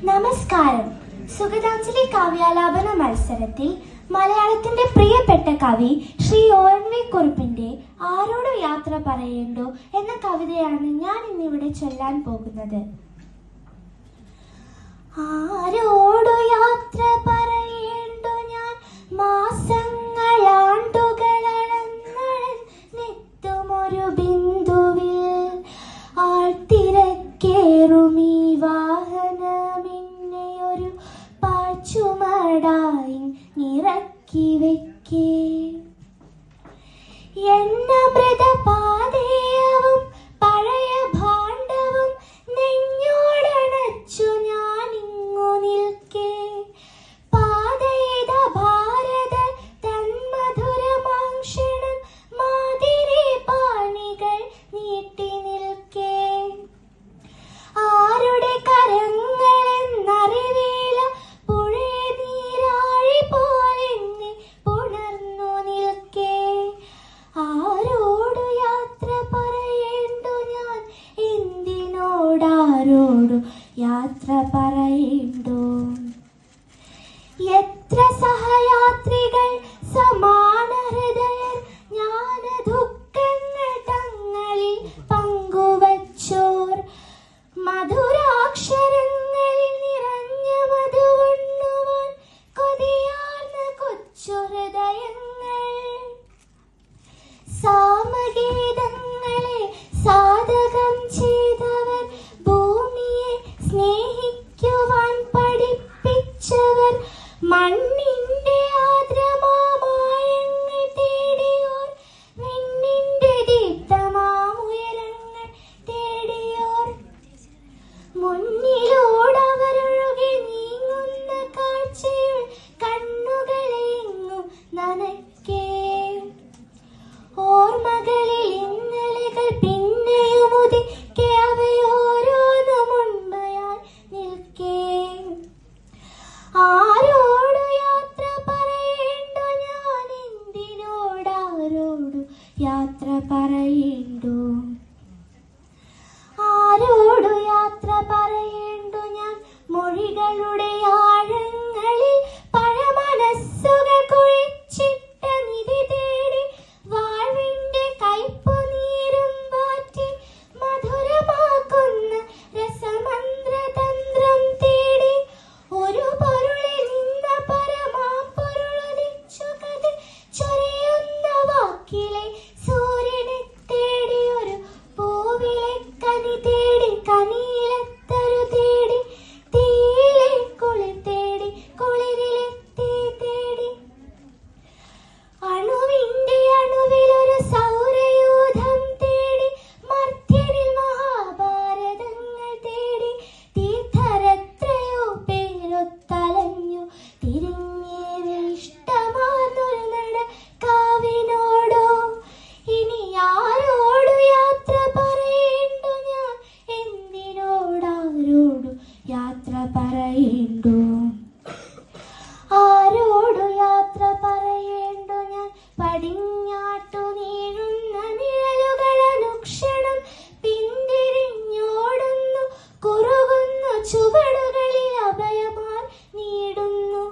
നമസ്കാരം. സുഗതാഞ്ജലി കാവ്യാലാപന മത്സരത്തിൽ മലയാളത്തിന്റെ പ്രിയപ്പെട്ട കവി ശ്രീ ONV കുറുപ്പിന്റെ ആരോട് യാത്ര പറയേണ്ടോ എന്ന കവിതയാണ് ഞാൻ ഇന്നിവിടെ ചൊല്ലാൻ പോകുന്നത്. ആരോടു യാത്ര പറയേണ്ടോ ഞാൻ, മാസങ്ങളാണ്ടുകളെത്തുമൊരു ബിന്ദുവിൽ ആൾത്തിരക്കേറുമീ വാഹനമിന്നെയൊരു പാച്ചുമടായി നിറക്കി വെക്കേ. എണ്ണമൃതപാതേയവും പഴയ ഭാണ്ഡവും നെഞ്ഞോടണച്ചു ഞാനിങ്ങു നിൽക്കേ. പാതയിത ഭാരത തന്മധുരമാംക്ഷണം മാതിരി പാണികൾ നീട്ടി നിൽക്കേ. ആരുടെ കരങ്ങളെന്നറിവീല പുഴേ നീരാഴി പോലെന്നെ പുണർന്നു നിൽക്കേ. ആരോടു യാത്ര പറയേണ്ടു ഞാൻ, എന്തിനോടാരോടു യാത്ര പറയേണ്ടു. എത്ര സഹയാത്രികൾ സമാന ഹൃദയർ ജ്ഞാന ദുഃഖങ്ങൾ തങ്ങളിൽ പങ്കുവച്ചോർ. മധുരാക്ഷരങ്ങളിൽ നിറഞ്ഞ മധുവുണ്ണുവാൻ കൊതിയാർന്ന കൊച്ചു ഹൃദയങ്ങൾ. സാമഗീതങ്ങളെ സാധകം ചെയ്തവർ, ഭൂമിയെ സ്നേഹിക്കുവാൻ പഠിപ്പിച്ചവർ, മണ്ണിന്റെ ആർദ്രമായങ്ങൾ തേടിയോർ, വിണ്ണിന്റെ ദീപ്തമാമുയരങ്ങൾ തേടിയോർ. മുന്നിലൂടവരൊഴുകി നീങ്ങുന്ന കാഴ്ചയിൽ കണ്ണുകളെങ്ങും നനയ്ക്കേ. ഓർമ്മകളിൽ ഇന്നലെകൾ പിന്നെയും ഉദിക്കെ, അവയോരോന്നും ഉണ്മയായി നിൽക്കേ. ആരോടു യാത്ര പറയേണ്ടു ഞാൻ, എന്തിനോടാരോടു യാത്ര പറയേണ്ടു. ആരോടു യാത്ര പറയേണ്ടു ഞാൻ, മൊഴികളുടെ ആഴങ്ങളിൽ പഴമനസ്സുകൾ കുഴിച്ചിട്ട നിധി തേടി, വാഴ്വിന്റെ കയ്പു നീരും വാറ്റി മധുരമാക്കുന്ന രസമന്ത്രതന്ത്രം തേടി, ഒരു പൊരുളിൽ നിന്ന പരമാപൊരുളുദിച്ചു കതിർ ചൊരിയുന്ന വാക്കിലെ സൂര്യനെ തേടി, ഒരു പൂവിലെ കനി തേടി കനിയിലെത്തരു തേടി, തീയിലെ കുളിർ തേടി കുളിരിലെ തീ തേടി. അണുവിന്റെ അണുവിലൊരു സൗരയൂഥം തേടി, മർത്യനിൽ മഹാഭാരതങ്ങൾ തേടി, തീർത്ഥരെത്രയോ പേരൊത്തലഞ്ഞു തിരിഞ്ഞേറെ ഇഷ്ടമാർന്നൊരു നടക്കാവിനോടോ. ഇനി ആരോടു യാത്ര പറയേണ്ടു ഞാൻ, എന്തിനോടാരോടു യാത്ര പറയേണ്ടു. ആരോടു യാത്ര പറയേണ്ടു ഞാൻ, പടിഞ്ഞാട്ടു നീഴുന്ന നിഴലുകൾ അനുക്ഷണം പിന്തിരിഞ്ഞോടുന്നു, കുറുകുന്നു ചുവടുകളിൽ അഭയമാർ നീടുന്നു.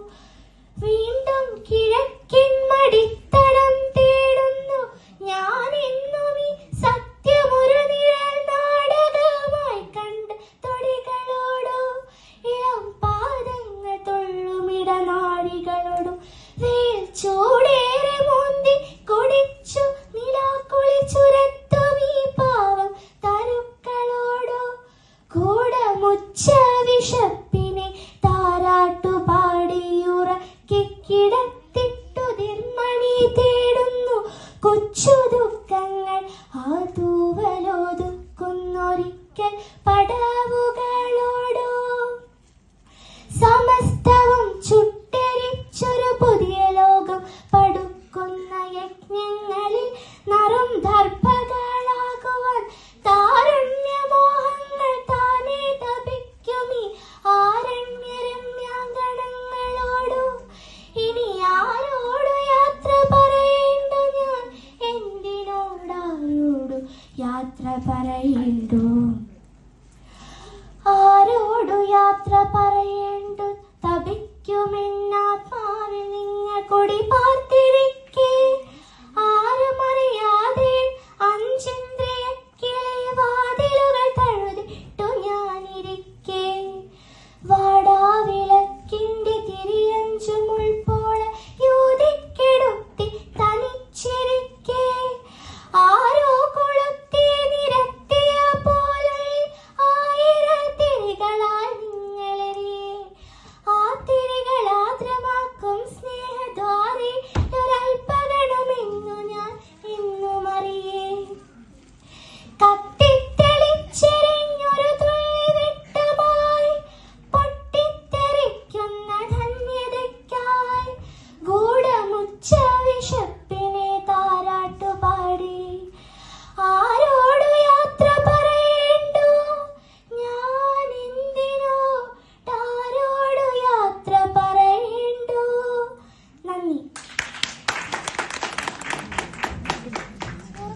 പാർത്ത